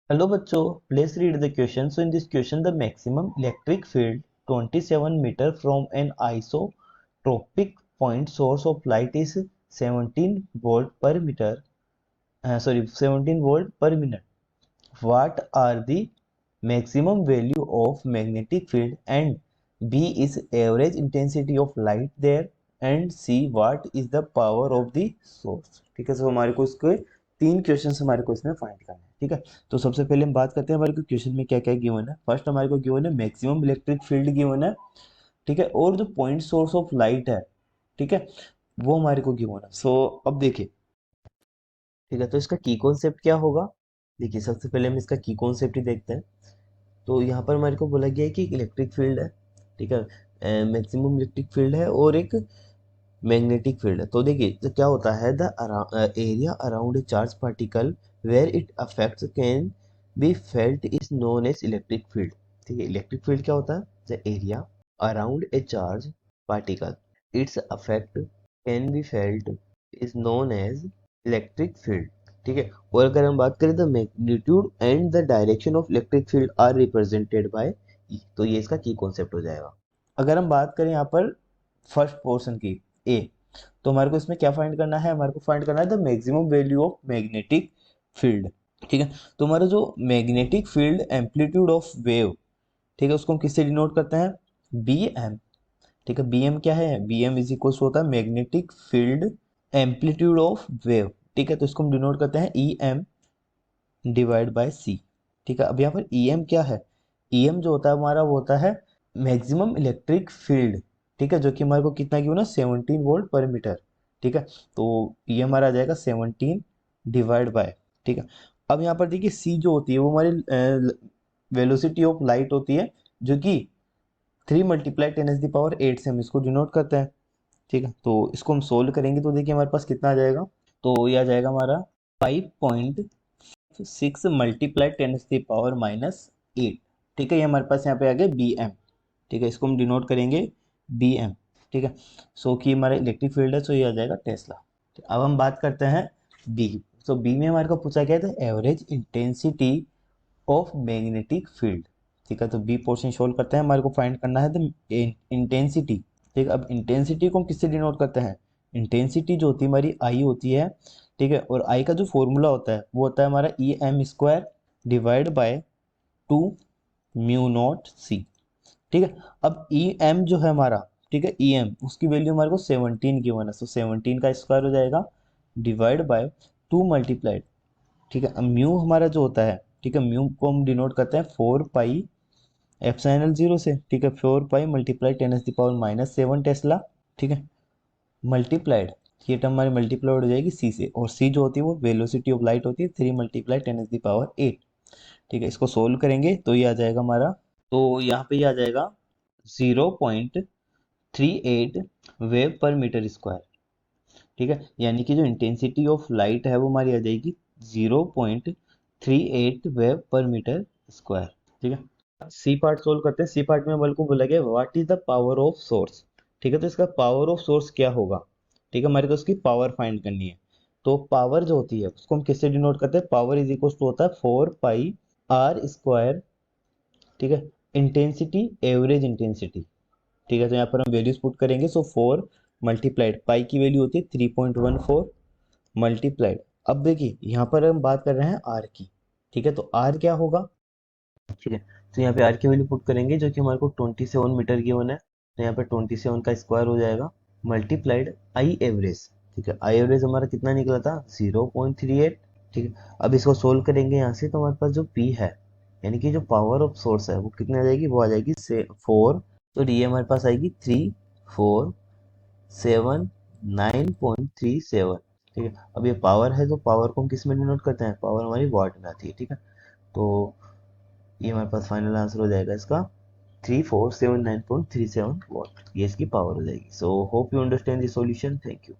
Hello बच्चों, please read the question. So in this question, the maximum electric field 27 meter from an isotropic point source of light is 17 volt per meter. 17 volt per minute. What are the maximum value of magnetic field? And B is average intensity of light there. And C, what is the power of the source? ठीक है, so हमारे को इसके तीन question हमारे को इसमें find करना है। ठीक है, तो सबसे पहले हम बात करते हैं हमारे को क्वेश्चन में क्या क्या गिवन है। फर्स्ट हमारे को गिवन है मैक्सिमम इलेक्ट्रिक फील्ड गिवन है। ठीक है, और जो पॉइंट सोर्स ऑफ लाइट है, ठीक है, वो हमारे को गिवन है। सो अब देखिए, ठीक है, तो इसका की कॉन्सेप्ट क्या होगा। देखिए, सबसे पहले हम इसका की कॉन्सेप्ट ही देखते हैं। तो यहाँ पर हमारे को बोला गया है कि इलेक्ट्रिक फील्ड है, ठीक है, मैक्सिमम इलेक्ट्रिक फील्ड है और एक मैग्नेटिक फील्ड है। तो देखिए, तो क्या होता है, the area around a charge particle where it affects can be felt is known as electric field. ठीक है, इलेक्ट्रिक फील्ड क्या होता है, the area around a charge particle its affect can be felt is known as electric field. ठीक है, और अगर हम बात करें the magnitude and the direction of electric field are represented by E, तो ये इसका की कॉन्सेप्ट हो जाएगा। अगर हम बात करें यहाँ पर फर्स्ट पोर्शन की, ए, तो हमारे को इसमें क्या फाइंड करना है, हमारे को फाइंड करना है the maximum value of magnetic field. ठीक है, तो हमारा जो magnetic field amplitude of wave, ठीक है, उसको हम किससे डिनोट करते हैं, बी एम। ठीक है, बी एम क्या है, बी एम इज इक्वल होता है magnetic field amplitude of wave. ठीक है, तो इसको हम डिनोट करते हैं ई एम डिवाइड बाय सी। ठीक है, अब यहाँ पर ई एम क्या है, ई एम जो होता है हमारा वो होता है मैक्सिमम इलेक्ट्रिक फील्ड। ठीक है, जो कि हमारे को कितना की ना 17 वोल्ट पर मीटर। ठीक है, तो ये हमारा आ जाएगा 17 डिवाइड बाय। ठीक है, अब यहाँ पर देखिए सी जो होती है वो हमारी वेलोसिटी ऑफ लाइट होती है, जो कि 3 मल्टीप्लाई 10⁸ से हम इसको डिनोट करते हैं। ठीक है, तो इसको हम सोल्व करेंगे तो देखिए हमारे पास कितना आ जाएगा, तो ये आ जाएगा हमारा 5.6 मल्टीप्लाई 10⁻⁻8। ठीक है, ये हमारे पास यहाँ पे आ गया बी एम। ठीक है, इसको हम डिनोट करेंगे बी एम। ठीक है, सो कि हमारा इलेक्ट्रिक फील्ड है, सो ये आ जाएगा टेस्ला। अब हम बात करते हैं बी। सो बी में हमारे को पूछा गया था average intensity of magnetic field. ठीक है, तो बी पोर्शन सोल्व करते हैं, हमारे को फाइंड करना है द इंटेंसिटी। ठीक है, अब इंटेंसिटी को हम किससे डिनोट करते हैं, इंटेंसिटी जो होती है हमारी आई होती है। ठीक है, और आई का जो फॉर्मूला होता है वो होता है हमारा E M square divide by 2 mu naught C. ठीक है, अब ई एम जो है हमारा, ठीक है, ई एम उसकी वैल्यू हमारे को 17 गिवन है, तो 17 का स्क्वायर हो जाएगा डिवाइड बाय 2 मल्टीप्लाइड। ठीक है, अब म्यू हमारा जो होता है, ठीक है, म्यू को हम डिनोट करते हैं 4 पाई एप्सिलॉन जीरो से। ठीक है, 4 पाई मल्टीप्लाई 10⁻⁻7 टेस्ला। ठीक है, मल्टीप्लाइड, ये टर्म हमारी मल्टीप्लाई हो जाएगी सी से, और सी जो होती है वो वेलोसिटी ऑफ लाइट होती है 3 मल्टीप्लाई 10⁸8। ठीक है, इसको सोल्व करेंगे तो ये आ जाएगा हमारा, तो यहाँ पे ये आ जाएगा 0.38 वेव पर मीटर स्क्वायर। ठीक है, यानी कि जो इंटेंसिटी ऑफ लाइट है वो हमारी आ जाएगी 0.38 वेव पर मीटर स्क्वायर। ठीक है, सी पार्ट सोल्व करते हैं। सी पार्ट में हमारे को बोला गया what is the power of source. ठीक है, तो इसका पावर ऑफ सोर्स क्या होगा। ठीक है, हमारे को उसकी पावर फाइंड करनी है। तो पावर जो होती है उसको हम किससे डिनोट करते हैं, पावर इज इक्वल टू होता है 4 पाई आर स्क्वायर। ठीक है, इंटेंसिटी एवरेज इंटेंसिटी। ठीक है, तो यहाँ पर हम वैल्यूज पुट करेंगे, सो 4 मल्टीप्लाइड पाई की वैल्यू होती है 3.14 मल्टीप्लाइड। अब देखिए यहाँ पर हम बात कर रहे हैं आर की। ठीक है, तो आर क्या होगा। ठीक है, तो यहाँ पे आर की वैल्यू पुट करेंगे जो कि हमारे को 27 मीटर गिवन है, तो यहाँ पे 27 का स्क्वायर हो जाएगा मल्टीप्लाइड आई एवरेज। ठीक है, आई एवरेज हमारा कितना निकला था 0.38। ठीक है, अब इसको सोल्व करेंगे यहाँ से, तो हमारे पास जो पी है, यानी कि जो पावर ऑफ सोर्स है वो कितनी आ जाएगी, वो आ जाएगी से 4। तो डी हमारे पास आएगी 347 9.37। ठीक है, अब ये पावर है, तो पावर को हम किस में डिनोट करते हैं, पावर हमारी वाट में आती है। ठीक है, तो ये हमारे पास फाइनल आंसर हो जाएगा इसका 3479.37 वॉट, ये इसकी पावर हो जाएगी। So hope you understand the solution, thank you.